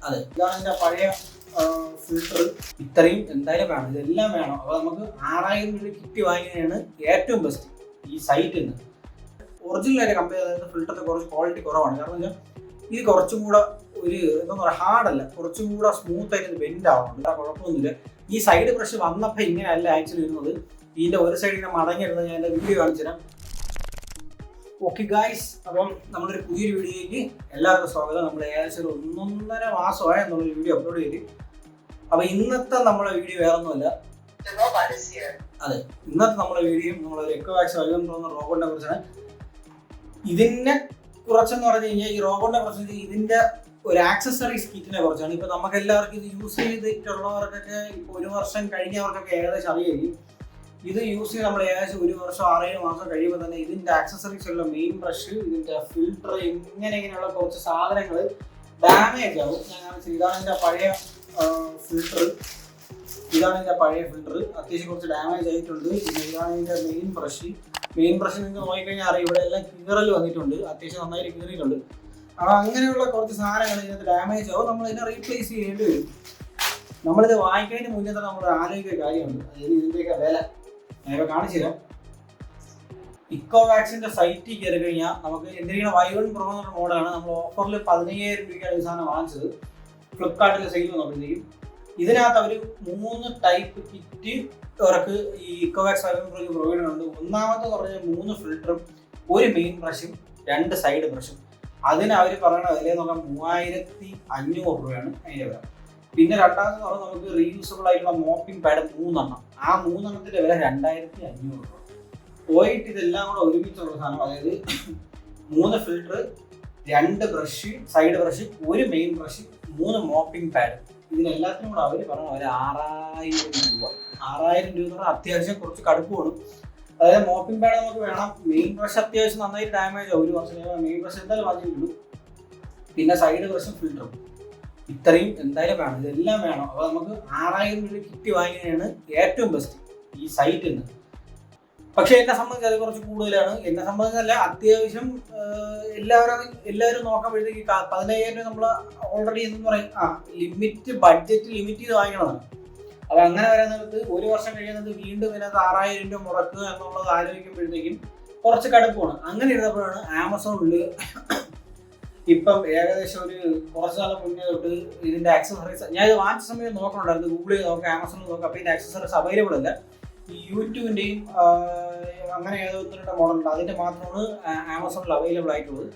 അതെ, ഇതാണ് എൻ്റെ പഴയ ഫിൽട്ടർ. ഇത്രയും എന്തായാലും വേണം, ഇതെല്ലാം വേണം. അപ്പോൾ നമുക്ക് 6000 രൂപ കിറ്റ് വാങ്ങിയതാണ് ഏറ്റവും ബെസ്റ്റ് ഈ സൈറ്റിൽ നിന്ന്. ഒറിജിനലായിട്ട് കമ്പയർ ചെയ്താൽ ഫിൽറ്ററിന് കുറച്ച് ക്വാളിറ്റി കുറവാണ്. കാരണം വെച്ചാൽ ഇത് കുറച്ചും കൂടെ ഒരു എന്താ പറയുക, ഹാർഡല്ല, കുറച്ചും കൂടെ സ്മൂത്ത് ആയിട്ട് ബെൻഡ് ആവുന്നുണ്ട്. കുഴപ്പമൊന്നുമില്ല. ഈ സൈഡ് ബ്രഷ് വന്നപ്പോൾ ഇങ്ങനെയല്ല ആക്ച്വലി ഇരുന്നത്. ഇതിൻ്റെ ഒരു സൈഡ് ഇങ്ങനെ മടങ്ങിയിരുന്നത് ഞാൻ എൻ്റെ വീഡിയോ കാണിച്ചു തരാം. ഓക്കെ ഗായ്സ്, അപ്പം നമ്മളൊരു പുതിയൊരു വീഡിയോയിലേക്ക് എല്ലാവർക്കും സ്വാഗതം. നമ്മൾ ഏകദേശം ഒരു 1.5 മാസമായ എന്നുള്ളൊരു വീഡിയോ അപ്ലോഡ് ചെയ്ത്. അപ്പോൾ ഇന്നത്തെ നമ്മളെ വീഡിയോ വേറെ ഒന്നുമല്ല. അതെ, ഇന്നത്തെ നമ്മളെ വീഡിയോ നമ്മളൊരു എക്കോവാക്സ് വൈകുന്ന റോബോട്ടിനെ കുറിച്ചാണ്. ഇതിനെ കുറച്ചെന്ന് പറഞ്ഞു കഴിഞ്ഞാൽ ഈ റോബോട്ടിനെ കുറിച്ച് ഇതിൻ്റെ ഒരു ആക്സസറീസ് കിറ്റിനെ കുറിച്ചാണ്. ഇപ്പോൾ നമുക്ക് എല്ലാവർക്കും ഇത് യൂസ് ചെയ്തിട്ടുള്ളവർക്കൊക്കെ ഇപ്പോൾ 1 വർഷം കഴിഞ്ഞവർക്കൊക്കെ ഏകദേശം അറിയായിരിക്കും. ഇത് യൂസ് ചെയ്ത് നമ്മൾ ഏകദേശം 1 വർഷം 6-7 മാസം കഴിയുമ്പോൾ തന്നെ ഇതിൻ്റെ ആക്സസറീസ് ഉള്ള മെയിൻ ബ്രഷ്, ഇതിൻ്റെ ഫിൽട്ടർ, ഇങ്ങനെയുള്ള കുറച്ച് സാധനങ്ങൾ ഡാമേജ് ആവും. ഇതാണ് എൻ്റെ പഴയ ഫിൽട്ടർ. അത്യാവശ്യം കുറച്ച് ഡാമേജ് ആയിട്ടുണ്ട്. പിന്നെ ഇതാണ് ഇതിൻ്റെ മെയിൻ ബ്രഷ് നിങ്ങൾക്ക് നോക്കിക്കഴിഞ്ഞാൽ അറിയാം, ഇവിടെ എല്ലാം കീറൽ വന്നിട്ടുണ്ട്, അത്യാവശ്യം നന്നായിട്ട് കീറിയിട്ടുണ്ട്. അപ്പോൾ അങ്ങനെയുള്ള കുറച്ച് സാധനങ്ങൾ ഇതിനകത്ത് ഡാമേജ് ആവും. നമ്മൾ ഇതിനെ റീപ്ലേസ് ചെയ്യേണ്ടി വരും. നമ്മളിത് വാങ്ങിക്കുന്നതിന് മുന്നേ തന്നെ നമ്മൾ ആലോചിക്കുന്ന കാര്യമുണ്ട്, അതായത് ഇതിൻ്റെയൊക്കെ വില ഞാനിപ്പോൾ കാണിച്ചു തരാം. ഇക്കോവാക്സിൻ്റെ സൈറ്റിൽ കയറി കഴിഞ്ഞാൽ നമുക്ക് എന്തെങ്കിലും Y1 Pro എന്നുള്ള മോഡലാണ്. നമ്മൾ ഓഫറിൽ 15000 രൂപയ്ക്കാണ് ഈ സാധനം വാങ്ങിച്ചത്. ഫ്ലിപ്കാർട്ടിൽ സെയിൽ നോക്കുമ്പോഴത്തേക്കും ഇതിനകത്ത് അവർ 3 ടൈപ്പ് കിറ്റ് അവർക്ക് ഈ ഇക്കോവാക്സ് Y1 Pro പ്രൊവൈഡ് ചെയ്യുന്നുണ്ട്. ഒന്നാമത്തെ പറഞ്ഞാൽ 3 ഫിൽറ്ററും 1 മെയിൻ ബ്രഷും 2 സൈഡ് ബ്രഷും. അതിന് അവർ പറയുന്ന വില നോക്കാം 3500 രൂപയാണ് അതിൻ്റെ വില. പിന്നെ രണ്ടാമത് പറഞ്ഞാൽ നമുക്ക് റീയൂസബിൾ ആയിട്ടുള്ള മോപ്പിംഗ് പാഡ് 3 എണ്ണം. ആ 3 എണ്ണത്തിൻ്റെ വില 2500 രൂപ. പോയിട്ട് ഇതെല്ലാം കൂടെ ഒരുമിച്ചുള്ള സാധനം, അതായത് 3 filter, 2 brush, side brush, 1 main brush, 3 mopping pad. ഇതിനെല്ലാത്തിനും കൂടെ അവർ പറഞ്ഞ ഒരു 6000 രൂപ. 6000 രൂപ എന്ന് പറഞ്ഞാൽ അത്യാവശ്യം കുറച്ച് കടുപ്പമാണ്. അതായത് മോപ്പിംഗ് പാഡ് നമുക്ക് വേണം, മെയിൻ ബ്രഷ് അത്യാവശ്യം നന്നായിട്ട് ഡാമേജ് ആവും. 1 വർഷം മെയിൻ ബ്രഷ് എന്തായാലും വാങ്ങിയിട്ടുള്ളൂ. പിന്നെ സൈഡ് ബ്രഷും ഫിൽറ്ററും ഇത്രയും എന്തായാലും വേണം, ഇതെല്ലാം വേണം. അപ്പോൾ നമുക്ക് 6000 രൂപ കിറ്റ് വാങ്ങിയതാണ് ഏറ്റവും ബെസ്റ്റ് ഈ സൈറ്റിൽ നിന്ന്. പക്ഷേ എന്നെ സംബന്ധിച്ച് അത് കുറച്ച് കൂടുതലാണ്. എന്നെ സംബന്ധിച്ചല്ല, അത്യാവശ്യം എല്ലാവരും നോക്കുമ്പോഴത്തേക്ക് 15000 രൂപ നമ്മൾ ഓൾറെഡി എന്ന് പറയും ബഡ്ജറ്റ് ലിമിറ്റ് ചെയ്ത് വാങ്ങിക്കണതാണ്. അപ്പോൾ അങ്ങനെ വരുന്നത് 1 വർഷം കഴിയുന്നത് വീണ്ടും ഇതിനകത്ത് 6000 രൂപ മുടക്കുക എന്നുള്ളത് ആലോചിക്കുമ്പോഴത്തേക്കും കുറച്ച് കടുപ്പമാണ്. അങ്ങനെ ഇരുന്നപ്പോഴാണ് ആമസോണിൽ ഇപ്പം ഏകദേശം ഒരു കുറച്ച് നാൾ മുന്നേ തൊട്ട് ഇതിൻ്റെ ആക്സസറീസ് ഞാൻ ഇത് വാങ്ങിച്ച സമയം നോക്കണുണ്ടായിരുന്നു. ഗൂഗിൾ ചെയ്ത് നോക്കാം, ആമസോണിൽ നോക്കാം. അപ്പോൾ ഇതിൻ്റെ ആക്സസറീസ് അവൈലബിൾ അല്ല. ഈ യൂട്യൂബിൻ്റെയും അങ്ങനെ ഏതോ 1-2 മോഡലുണ്ട്, അതിൻ്റെ മാത്രമാണ് ആമസോണിൽ അവൈലബിൾ ആയിട്ടുള്ളത്.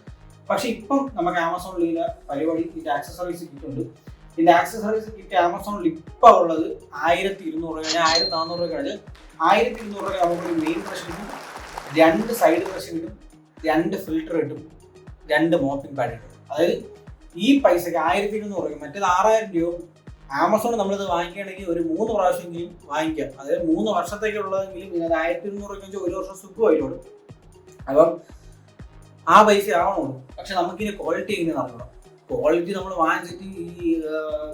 പക്ഷേ ഇപ്പം നമുക്ക് ആമസോണിൽ ഇതിൻ്റെ പരിപാടി ഇതിൻ്റെ ആക്സസറീസ് കിറ്റുണ്ട്. ഇതിൻ്റെ ആക്സസറീസ് കിറ്റ് ആമസോണിൽ ഇപ്പോൾ ഉള്ളത് 1200 രൂപ. ഞാൻ 1400 രൂപ കഴിഞ്ഞ് 1200 രൂപ നമുക്കൊരു മെയിൻ ബ്രഷ് കിട്ടും, 2 സൈഡ് ബ്രഷ് കിട്ടും, 2 ഫിൽറ്റർ കിട്ടും, 2 മോപ്പിംഗ് പാഡ് കിട്ടും. അതായത് ഈ പൈസക്ക് 1200 രൂപ. മറ്റേത് 6000 രൂപ. ആമസോണിൽ നമ്മളിത് വാങ്ങിക്കുകയാണെങ്കിൽ ഒരു 3 പ്രാവശ്യമെങ്കിലും വാങ്ങിക്കാം. അതായത് 3 വർഷത്തേക്കുള്ളതെങ്കിലും ഇതിനകത്ത് 1200 രൂപ വെച്ചാൽ 1 വർഷം സുഖമായിട്ടുള്ളൂ. അപ്പം ആ പൈസ ആവണുള്ളൂ. പക്ഷെ നമുക്കിനി ക്വാളിറ്റി എങ്ങനെ നടക്കണം. ക്വാളിറ്റി നമ്മൾ വാങ്ങിച്ചിട്ട് ഈ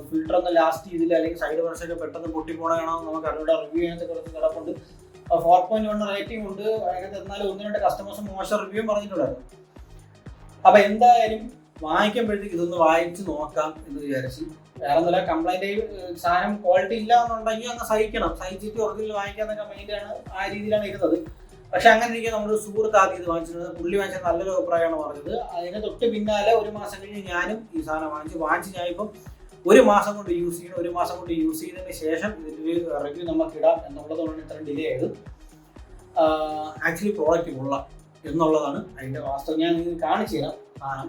ഫിൽറ്റർ ഒന്നും ലാസ്റ്റ് ചെയ്തില്ല, അല്ലെങ്കിൽ സൈഡ് ബ്രഷൊക്കെ പെട്ടെന്ന് പൊട്ടിപ്പോണോ നമുക്ക് അറിവിടെ റിവ്യൂ ചെയ്യാനത്തെ കുറച്ച് കിടപ്പുണ്ട്. 4.1 റേറ്റിംഗ് ഉണ്ട്. അതിനകത്ത് എന്നാലും 1-2 കസ്റ്റമേഴ്സ് മോശം റിവ്യൂ പറഞ്ഞിട്ടുണ്ടായിരുന്നു. അപ്പോൾ എന്തായാലും വാങ്ങിക്കുമ്പോഴത്തേക്ക് ഇതൊന്ന് വാങ്ങിച്ച് നോക്കാം എന്ന് വിചാരിച്ച്. വേറെ ഒന്നുമില്ല, കംപ്ലൈൻറ്റ് സാധനം ക്വാളിറ്റി ഇല്ല എന്നുണ്ടെങ്കിൽ അങ്ങ് സഹിച്ചിട്ട് ഒറിജിനൽ വാങ്ങിക്കാന്നൊക്കെ മൈൻഡാണ്, ആ രീതിയിലാണ് ഇരുന്നത്. പക്ഷെ അങ്ങനെ ഇരിക്കുക നമ്മുടെ സുഹൃത്ത് ആദ്യം ഇത് വാങ്ങിച്ചിരുന്നത്. പുള്ളി വാങ്ങിച്ചത് നല്ലൊരു അഭിപ്രായമാണ് പറഞ്ഞത്. അതിന് തൊട്ട് പിന്നാലെ 1 മാസം കഴിഞ്ഞ് ഞാനും ഈ സാധനം വാങ്ങിച്ച് ഞാനിപ്പം 1 മാസം കൊണ്ട് യൂസ് ചെയ്യണം. 1 മാസം കൊണ്ട് യൂസ് ചെയ്തതിന് ശേഷം ഇതിൻ്റെ റിവ്യൂ നമുക്ക് ഇടാം എന്നുള്ളതുകൊണ്ടാണ് ഇത്രയും ഡിലേ ആയത്. ആക്ച്വലി പ്രോഡക്റ്റ് കൊള്ളാം എന്നുള്ളതാണ് അതിൻ്റെ വാസ്തവം. ഞാൻ ഇത് കാണിച്ചു തരാം. സാധനം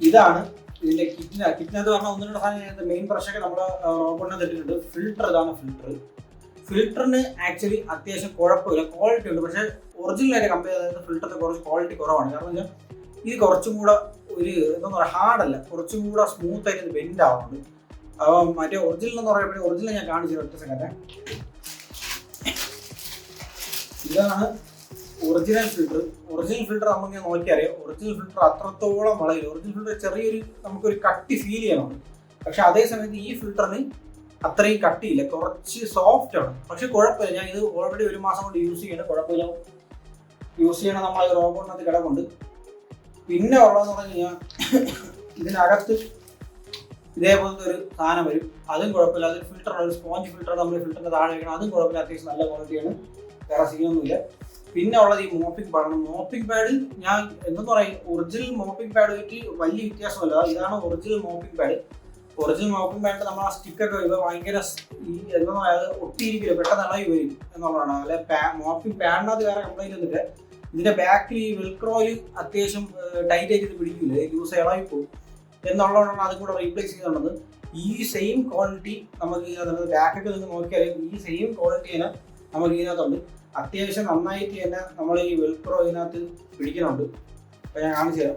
ഇതാണ്. ഇതിൻ്റെ കിറ്റിനകത്ത് പറഞ്ഞാൽ 1-2 സാധനം മെയിൻ ബ്രഷൊക്കെ നമ്മൾ റോബോട്ടിനെ തെറ്റിട്ടുണ്ട്. ഇതാണ് ഫിൽറ്ററിന് ആക്ച്വലി അത്യാവശ്യം കുഴപ്പമില്ല, ക്വാളിറ്റി ഉണ്ട്. പക്ഷേ ഒറിജിനലായിട്ട് കമ്പയർ ചെയ്താൽ ഫിൽറ്ററിന് കുറച്ച് ക്വാളിറ്റി കുറവാണ്. കാരണം വെച്ചാൽ ഇത് കുറച്ചും കൂടെ ഒരു എന്താ പറയുക, ഹാർഡല്ല, കുറച്ചും കൂടെ സ്മൂത്ത് ആയിട്ട് ബെൻഡ് ആവുന്നുണ്ട്. അപ്പോൾ മറ്റേ ഒറിജിനൽ എന്ന് പറയുമ്പോഴേ ഒറിജിനൽ ഞാൻ കാണിച്ചു തരാം. ഒറ്റ സെക്കൻഡ്. ഇതാണ് ഒറിജിനൽ ഫിൽറ്റർ നമുക്ക് നോക്കിയറിയാം. ഒറിജിനൽ ഫിൽറ്റർ അത്രത്തോളം വളയില്ല. ഒറിജിനൽ ഫിൽറ്റർ ചെറിയൊരു നമുക്കൊരു കട്ടി ഫീൽ ചെയ്യാനുണ്ട്. പക്ഷെ അതേ സമയത്ത് ഈ ഫിൽറ്ററിന് അത്രയും കട്ടിയില്ല, കുറച്ച് സോഫ്റ്റ് ആണ്. പക്ഷെ കുഴപ്പമില്ല, ഞാൻ ഇത് ഓൾറെഡി 1 മാസം കൊണ്ട് യൂസ് ചെയ്യണം. കുഴപ്പമില്ല, യൂസ് ചെയ്യണം. നമ്മൾ റോബോട്ടിനകത്ത് കിടക്കുന്നുണ്ട്. പിന്നെ ഉള്ളതെന്ന് പറഞ്ഞു കഴിഞ്ഞാൽ ഇതിനകത്ത് ഇതേപോലത്തെ ഒരു സാധനം വരും, അതും കുഴപ്പമില്ല. അതൊരു ഫിൽറ്റർ, ഒരു സ്പോഞ്ച് ഫിൽറ്റർ നമ്മൾ ഫിൽറ്ററിന്റെ താഴെ വയ്ക്കണം, അതും കുഴപ്പമില്ല, അത്യാവശ്യം നല്ല ക്വാളിറ്റിയാണ്, വേറെ സീനൊന്നുമില്ല. പിന്നെ ഉള്ളത് ഈ മോപ്പിംഗ് പാഡാണ്. മോപ്പിംഗ് പാഡ് ഞാൻ എന്തെന്ന് പറയും, ഒറിജിനൽ മോപ്പിംഗ് പാഡ് വെച്ച് വലിയ വ്യത്യാസമല്ല. ഇതാണ് original mopping pad. Original mopping pad നമ്മൾ ആ സ്റ്റിക്കൊക്കെ ഇവ ഭയങ്കര ഈ എന്താ ഒട്ടിയിരിക്കില്ല, പെട്ടെന്ന് ഇളകി വരും എന്നുള്ളതാണ്. അല്ലെ മോപ്പിംഗ് പാഡിനകത്ത് വേറെ കംപ്ലൈന്റ് ഒന്നുമില്ല. ഇതിന്റെ ബാക്കിൽ ഈ വെൽക്രോയിൽ അത്യാവശ്യം ടൈറ്റ് ആയിട്ട് ഇത് പിടിക്കില്ല, ലൂസ് ഇളകി പോകും എന്നുള്ളതാണ് അതും കൂടെ റീപ്ലേസ് ചെയ്തുള്ളത്. ഈ സെയിം ക്വാളിറ്റി നമുക്ക് ഇതിനകത്ത് ബാക്കൊക്കെ നിന്ന് നോക്കിയാൽ ഈ സെയിം ക്വാളിറ്റി തന്നെ നമുക്ക് ഇതിനകത്തുണ്ട്. അത്യാവശ്യം നന്നായിട്ട് തന്നെ നമ്മൾ ഈ വെൽക്രോ ഇതിനകത്ത് പിടിക്കുന്നുണ്ട്. അപ്പൊ ഞാൻ കാണിച്ചു തരാം.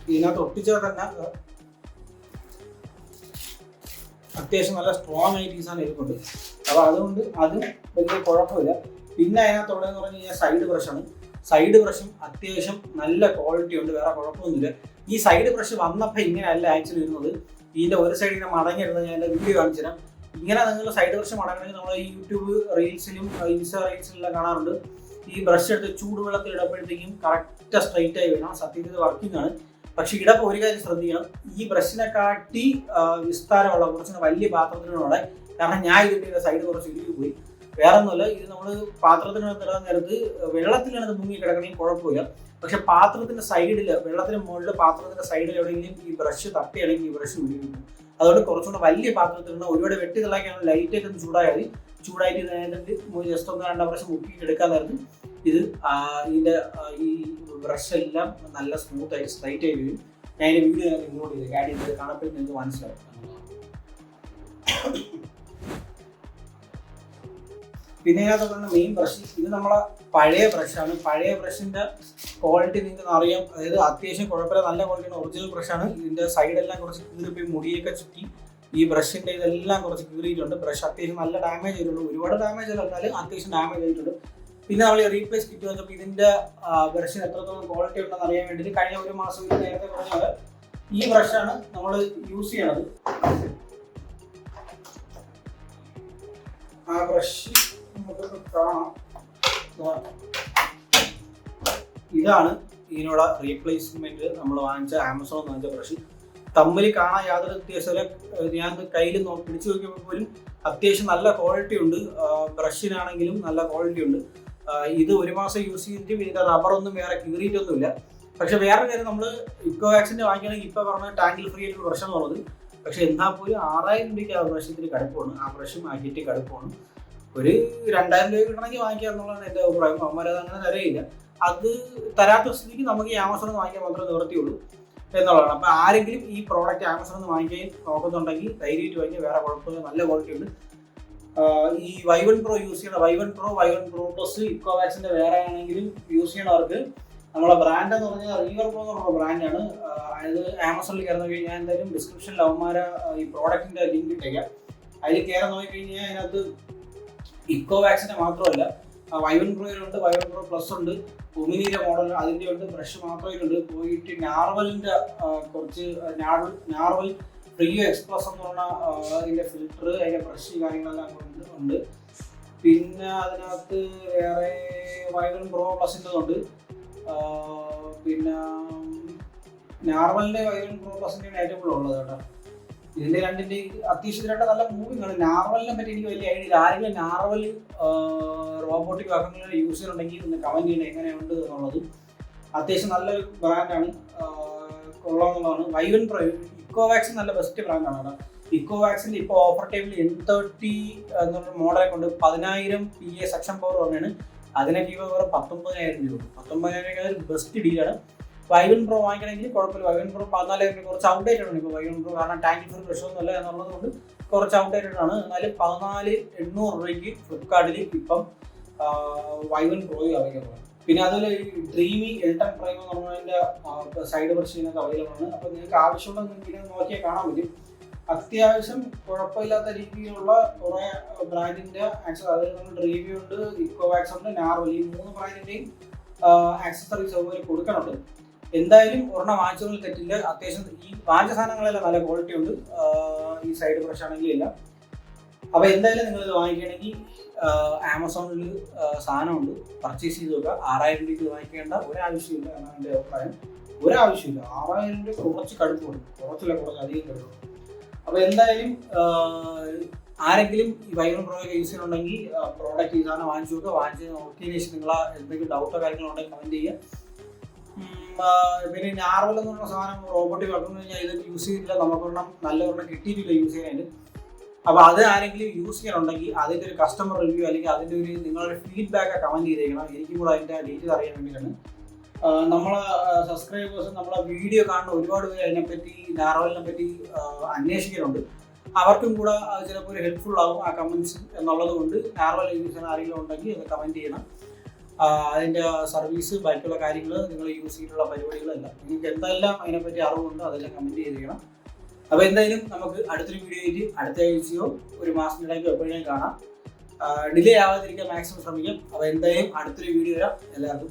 ഇതിനകത്ത് ഒട്ടിച്ചാൽ തന്നെ അത്യാവശ്യം നല്ല സ്ട്രോങ് ആയിട്ട് ഈ സാധനം ഇരിക്കുന്നുണ്ട്. അപ്പൊ അതുകൊണ്ട് അതും വലിയ കുഴപ്പമില്ല. പിന്നെ അതിനകത്തുള്ളതെന്ന് പറഞ്ഞു കഴിഞ്ഞാൽ സൈഡ് ബ്രഷാണ്. സൈഡ് ബ്രഷും അത്യാവശ്യം നല്ല ക്വാളിറ്റി ഉണ്ട്, വേറെ കുഴപ്പമൊന്നുമില്ല. ഈ സൈഡ് ബ്രഷ് വന്നപ്പോൾ ഇങ്ങനെയല്ല ആക്ച്വലി വരുന്നത്. ഇതിന്റെ ഒരു സൈഡ് ഇങ്ങനെ മടങ്ങിയിരുന്നത് ഞാൻ എൻ്റെ വീഡിയോ കാണിച്ചു തരാം. ഇങ്ങനെ നിങ്ങൾ സൈഡ് ബ്രഷ് മടങ്ങണമെങ്കിൽ നമ്മൾ ഈ യൂട്യൂബ് റീൽസിലും ഇൻസ്റ്റാ റീൽസിലെല്ലാം കാണാറുണ്ട്. ഈ ബ്രഷ് എടുത്ത് ചൂടുവെള്ളത്തിൽ ഇടപ്പോഴത്തേക്കും കറക്റ്റ് സ്ട്രൈറ്റ് ആയി വരണം. സത്യത്തിൽ വർക്കിംഗ് ആണ്. പക്ഷെ ഇടപ്പോൾ ഒരു കാര്യം ശ്രദ്ധിക്കണം, ഈ ബ്രഷിനെ കാട്ടി വിസ്താരമുള്ള കുറച്ച് വലിയ പാത്രത്തിനോടെ, കാരണം ഞാൻ ഇതിൻ്റെ സൈഡ് കുറച്ച് ഇടിവ് പോയി. വേറെ ഒന്നുമില്ല, ഇത് നമ്മൾ പാത്രത്തിനകത്ത് ഇടാൻ നേരത്ത് വെള്ളത്തിലാണ് ഇത് മുങ്ങി കിടക്കണമെങ്കിൽ കുഴപ്പമില്ല. പക്ഷെ പാത്രത്തിന്റെ സൈഡിൽ, വെള്ളത്തിന് മുകളിൽ പാത്രത്തിന്റെ സൈഡിൽ എവിടെയെങ്കിലും ഈ ബ്രഷ് തട്ടിയാണെങ്കിൽ ഈ ബ്രഷ് ഉരുകിക്കും. അതുകൊണ്ട് കുറച്ചുകൂടെ വലിയ പാത്രത്തിൽ ഒരുപാട് വെട്ടി തിളക്കാണ്, ലൈറ്റായിട്ട് ഒന്ന് ചൂടായാൽ മതി. ചൂടായിട്ട് ജസ്റ്റ് ഒന്ന് 2 പ്രാവശ്യം മുക്കിയിട്ട് എടുക്കാൻ നേരത്ത് ഇത് ഇതിന്റെ ഈ ബ്രഷ് എല്ലാം നല്ല സ്മൂത്ത് ആയിട്ട് സ്ട്രൈറ്റ് ആയി വരും. ഞാൻ ഇതിന്റെ വീഡിയോ ഇങ്ങോട്ട് ചെയ്ത് ആഡ് ചെയ്ത് കാണപ്പോൾ നിങ്ങൾക്ക് മനസ്സിലാവും. പിന്നെ ഇതിനകത്തുള്ള മെയിൻ ബ്രഷ്, ഇത് നമ്മളെ പഴയ ബ്രഷാണ്. പഴയ ബ്രഷിന്റെ ക്വാളിറ്റി നിങ്ങൾക്ക് അറിയാം, അതായത് അത്യാവശ്യം കുഴപ്പമില്ല, നല്ല ക്വാളിറ്റിയാണ്, ഒറിജിനൽ ബ്രഷാണ്. ഇതിന്റെ സൈഡെല്ലാം കുറച്ച് കീറിപ്പോയി മുടിയൊക്കെ ചുറ്റി ഈ ബ്രഷിന്റെ ഇതെല്ലാം കുറച്ച് കീറിയിട്ടുണ്ട്. ബ്രഷ് അത്യാവശ്യം നല്ല ഡാമേജ് ചെയ്തിട്ടുണ്ട്, ഒരുപാട് ഡാമേജ് അല്ലാലും അത്യാവശ്യം ഡാമേജ് ചെയ്തിട്ടുണ്ട്. പിന്നെ നമ്മൾ റീപ്ലേസ് കിറ്റ് വന്നപ്പോൾ ഇതിന്റെ ബ്രഷിന് എത്രത്തോളം ക്വാളിറ്റി ഉണ്ടെന്ന് അറിയാൻ വേണ്ടി കഴിഞ്ഞ ഒരു മാസം നേരത്തെ പറഞ്ഞാൽ ഈ ബ്രഷാണ് നമ്മൾ യൂസ് ചെയ്യണത്. ആ ബ്രഷ് നമുക്ക് കാണാം, ഇതാണ് ഇതിനോട് റീപ്ലേസ്മെന്റ് നമ്മൾ വാങ്ങിച്ച ആമസോൺ വാങ്ങിച്ച ബ്രഷ്. തമ്മിൽ കാണാൻ യാതൊരു വ്യത്യാസമില്ല. ഞാൻ കയ്യിൽ പിടിച്ചു നോക്കിയപ്പോൾ പോലും അത്യാവശ്യം നല്ല ക്വാളിറ്റി ഉണ്ട്, ബ്രഷിനാണെങ്കിലും നല്ല ക്വാളിറ്റി ഉണ്ട്. ഇത് ഒരു മാസം യൂസ് ചെയ്തിട്ട് ഇതിന്റെ റബ്ബറൊന്നും വേറെ കീറിയിട്ടൊന്നുമില്ല. പക്ഷെ വേറെ കാര്യം, നമ്മൾ ഇക്കോവാക്സിന്റെ വാങ്ങിക്കണമെങ്കിൽ ഇപ്പൊ പറഞ്ഞ ടാങ്കിൽ ഫ്രീ ആയിട്ടുള്ള ബ്രഷ് എന്ന് പറഞ്ഞത്. പക്ഷെ എന്നാൽ പോലും 6000 രൂപയ്ക്ക് ആ ബ്രഷത്തിന് കടുപ്പമാണ്, ആ ബ്രഷും ആ കിറ്റ് കടുപ്പമാണ്. ഒരു 2000 രൂപ കിട്ടണമെങ്കിൽ വാങ്ങിക്കുക എന്നുള്ളതാണ് എൻ്റെ അഭിപ്രായം. അവന്മാരത് അങ്ങനെ തരയില്ല. അത് തരാത്ത സ്ഥിതിക്ക് നമുക്ക് ഈ ആമസോണിൽ വാങ്ങിക്കാൻ മാത്രമേ നിവർത്തിയുള്ളൂ എന്നുള്ളതാണ്. അപ്പോൾ ആരെങ്കിലും ഈ പ്രോഡക്റ്റ് ആമസോണിൽ നിന്ന് വാങ്ങിക്കാൻ നോക്കുന്നുണ്ടെങ്കിൽ ധൈര്യമായിട്ട് വാങ്ങിക്കുക, വേറെ കുഴപ്പമില്ല, നല്ല ക്വാളിറ്റി ഉണ്ട്. ഈ Y1 Pro യൂസ് ചെയ്യണം, Y1 Pro പ്ലസ് ഇക്കോവാക്സിന്റെ വേറെ ആണെങ്കിലും യൂസ് ചെയ്യണവർക്ക് നമ്മളെ ബ്രാൻഡ് എന്ന് പറഞ്ഞാൽ റീവർ പ്രോ എന്ന് പറഞ്ഞ ബ്രാൻഡാണ്. അതായത് ആമസോണിൽ കയറുന്ന കഴിഞ്ഞാൽ എന്തായാലും ഡിസ്ക്രിപ്ഷനിൽ അവന്മാരെ ഈ പ്രോഡക്റ്റിന്റെ ലിങ്ക് ഇട്ടേക്കാം. അതിൽ കയറാൻ നോക്കിക്കഴിഞ്ഞാൽ അതിനകത്ത് ഇക്കോവാക്സിന്റെ മാത്രമല്ല Y1 Pro ഉണ്ട്, Y1 Pro പ്ലസ് ഉണ്ട്, ഒമിനിയുടെ മോഡൽ അതിൻ്റെ ഉണ്ട്, ബ്രഷ് മാത്രമായിട്ടുണ്ട്. പോയിട്ട് നാർവലിന്റെ കുറച്ച് നാർവൽ പ്രിയോ എക്സ്പ്രസ് എന്ന് പറഞ്ഞ അതിന്റെ ഫിൽറ്റർ, അതിന്റെ ബ്രഷ് കാര്യങ്ങളെല്ലാം ഉണ്ട്. പിന്നെ അതിനകത്ത് വേറെ Y1 Pro പ്ലസിൻ്റെ ഉണ്ട്. പിന്നെ നാർവലിന്റെ Y1 Pro പ്ലസിന്റെ ഏറ്റവും കൂടുതൽ ഉള്ളത് കേട്ടോ. ഇതിന്റെ രണ്ടിന്റെ അത്യാവശ്യത്തിലായിട്ട് നല്ല മൂവിങ് ആണ്. നാർവലിനെ പറ്റി എനിക്ക് വലിയ ഐഡിയ ഇല്ല. ആരെങ്കിലും നാർവൽ റോബോട്ടിക് വാഹനങ്ങൾ യൂസ് ചെയ്യുന്നുണ്ടെങ്കിൽ ഒന്ന് കമന്റ് ചെയ്യണം എങ്ങനെയുണ്ട് എന്നുള്ളത്. അത്യാവശ്യം നല്ലൊരു ബ്രാൻഡാണ്, കൊള്ളാമെന്നുള്ളതാണ്. Y1 Pro ഇക്കോവാക്സിൻ നല്ല ബെസ്റ്റ് ബ്രാൻഡാണ് കേട്ടോ. ഇക്കോവാക്സിന്റെ ഇപ്പോൾ ഓഫർ ടൈമിൽ N30 എന്നുള്ള മോഡലെ കൊണ്ട് 10000 PA സെക്ഷൻ പവർ പറഞ്ഞാണ്. അതിനൊക്കെ ഇപ്പോൾ വേറെ 19000 രൂപ. 19000 ബെസ്റ്റ് ഡീലാണ്. Y1 Pro വാങ്ങിക്കണമെങ്കിൽ കുഴപ്പമില്ല. Y1 Pro 14000 കുറച്ച് ഔട്ട്ഡേറ്റഡ് ആണ് ഇപ്പോൾ Y1 Pro, കാരണം ടാങ്കി ഫുൾ പ്രശ്നമൊന്നുമല്ല എന്നുള്ളത് കൊണ്ട് കുറച്ച് ഔട്ട്ഡേറ്റഡ് ആണ്. എന്നാലും 14800 രൂപയ്ക്ക് ഫ്ലിപ്കാർട്ടിൽ ഇപ്പം Y1 Pro അവൈലബിൾ ആണ്. പിന്നെ അതുപോലെ ഡ്രീമി എൽട്ടൺ പ്രൈം എന്ന് പറഞ്ഞതിൻ്റെ സൈഡ് ബ്രഷ് ഇതിനൊക്കെ അവൈലബിൾ ആണ്. അപ്പോൾ നിങ്ങൾക്ക് ആവശ്യമുള്ള നിങ്ങൾക്ക് നോക്കിയാൽ കാണാൻ പറ്റും. അത്യാവശ്യം കുഴപ്പമില്ലാത്ത രീതിയിലുള്ള കുറേ ബ്രാൻഡിൻ്റെ ആക്സസ്, അതായത് നമ്മൾ ഡ്രീമി ഉണ്ട്, ഇക്കോവാക്സ് ഉണ്ട്, നാർവൽ, ഈ 3 ബ്രാൻഡിൻ്റെയും ആക്സസറീസ് അതുപോലെ കൊടുക്കുന്നുണ്ട്. എന്തായാലും ഒരെണ്ണം വാങ്ങിച്ചതിൽ തെറ്റില്ല. അത്യാവശ്യം ഈ വാങ്ങിച്ച സാധനങ്ങളെല്ലാം നല്ല ക്വാളിറ്റി ഉണ്ട്. ഈ സൈഡ് ബ്രഷ് ആണെങ്കിലും ഇല്ല. അപ്പോൾ എന്തായാലും നിങ്ങൾ ഇത് വാങ്ങിക്കുകയാണെങ്കിൽ ആമസോണിൽ സാധനമുണ്ട്, പർച്ചേസ് ചെയ്ത് നോക്കുക. 6000 രൂപയ്ക്ക് വാങ്ങിക്കേണ്ട ഒരാവശ്യമില്ല എന്നാണ് എൻ്റെ അഭിപ്രായം. ഒരാവശ്യമില്ല. 6000 രൂപ കുറച്ച് കടുപ്പുണ്ട്, കുറച്ചില്ല കുറച്ച് അധികം കടുപ്പുണ്ട്. അപ്പോൾ എന്തായാലും ആരെങ്കിലും ഈ വൈവൺ പ്രോ യൂസ് ചെയ്യുന്നുണ്ടെങ്കിൽ പ്രോഡക്റ്റ് ഈ സാധനം വാങ്ങിച്ചു നോക്കുക. വാങ്ങിച്ച് നോക്കിയതിന് ശേഷം നിങ്ങൾ എന്തെങ്കിലും ഡൗട്ടോ കാര്യങ്ങളോ ഉണ്ടെങ്കിൽ കമൻറ്റ് ചെയ്യുക. പിന്നെ നാർവൽ എന്ന് പറഞ്ഞ സാധനം റോബോട്ടിക് വളർന്നു കഴിഞ്ഞാൽ ഇത് യൂസ് ചെയ്തിട്ടില്ല, നമുക്കൊരെണ്ണം നല്ലൊരെണ്ണം കിട്ടിയിട്ടില്ല യൂസ് ചെയ്യാനായിട്ട്. അപ്പോൾ അത് ആരെങ്കിലും യൂസ് ചെയ്യാനുണ്ടെങ്കിൽ അതിൻ്റെ ഒരു കസ്റ്റമർ റിവ്യൂ അല്ലെങ്കിൽ അതിൻ്റെ ഒരു നിങ്ങളുടെ ഫീഡ്ബാക്ക് കമൻറ്റ് ചെയ്തേക്കണം. എനിക്കും കൂടെ അതിൻ്റെ ഡീറ്റെയിൽ അറിയാൻ വേണ്ടിയിട്ടാണ്. നമ്മളെ സബ്സ്ക്രൈബേഴ്സ് നമ്മളെ വീഡിയോ കാണുന്ന ഒരുപാട് പേര് അതിനെപ്പറ്റി നാർവലിനെ പറ്റി അന്വേഷിക്കുന്നുണ്ട്. അവർക്കും കൂടെ അത് ചിലപ്പോൾ ഒരു ഹെൽപ്ഫുൾ ആകും ആ കമൻറ്റ്സ് എന്നുള്ളത് കൊണ്ട് നാർവൽ യൂസ് ചെയ്യാൻ ആരെങ്കിലും ഉണ്ടെങ്കിൽ അത് കമൻറ്റ് ചെയ്യണം. അതിൻ്റെ സർവീസ് ബാക്കിയുള്ള കാര്യങ്ങൾ നിങ്ങൾ യൂസ് ചെയ്തിട്ടുള്ള പരിപാടികളെല്ലാം നിങ്ങൾക്ക് എന്തെല്ലാം അതിനെപ്പറ്റി അറിവുണ്ട് അതെല്ലാം കമൻറ്റ് ചെയ്തേക്കണം. അപ്പോൾ എന്തായാലും നമുക്ക് അടുത്തൊരു വീഡിയോ ആയിട്ട് അടുത്ത ആഴ്ചയോ ഒരു മാസത്തിനിടയ്ക്കോ എപ്പോഴും കാണാം. ഡിലേ ആവാതിരിക്കാൻ മാക്സിമം ശ്രമിക്കാം. അപ്പോൾ എന്തായാലും അടുത്തൊരു വീഡിയോ വരാം. എല്ലാവർക്കും